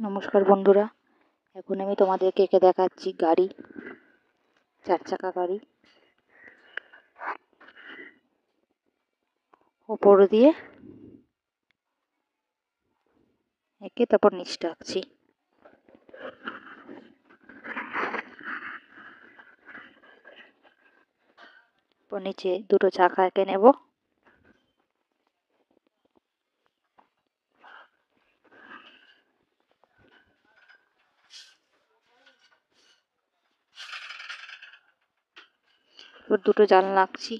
নমস্কার বন্ধুরা, এখন আমি তোমাদেরকে এঁকে দেখাচ্ছি গাড়ি, 4 চাকা গাড়ি। ওপর দিয়ে এঁকে তারপর নিচটা আঁকছি। নিচে দুটো চাকা এঁকে নেব। এবার দুটো জানলা আঁকছি।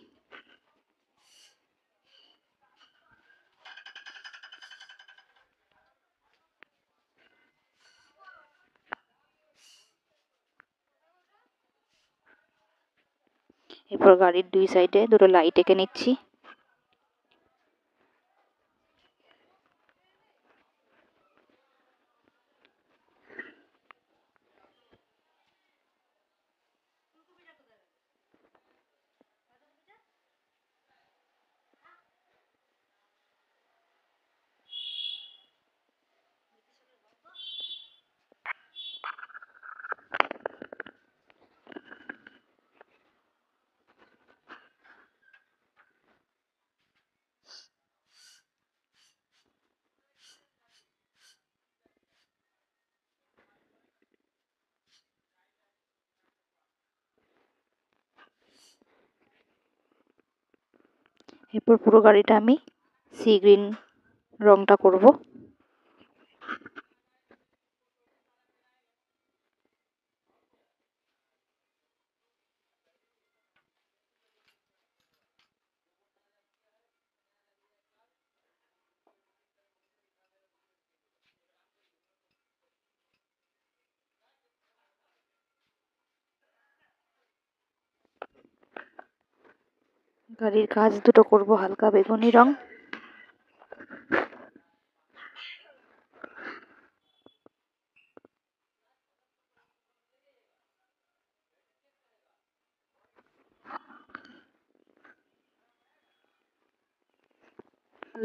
এরপর গাড়ির দুই সাইডে দুটো লাইট এঁকে নিচ্ছি। এরপর পুরো গাড়িটা আমি সি গ্রিন রংটা করব। গাড়ির কাঁচ দুটো করব হালকা বেগুনি রং।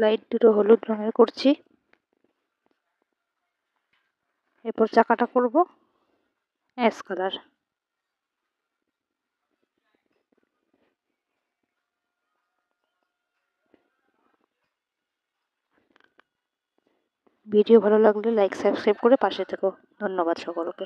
লাইট দুটো হলুদ রঙের করছি। এরপর চাকাটা করব অ্যাশ কালার। ভিডিও ভালো লাগলে লাইক সাবস্ক্রাইব করে পাশে থেকো। ধন্যবাদ সকলকে।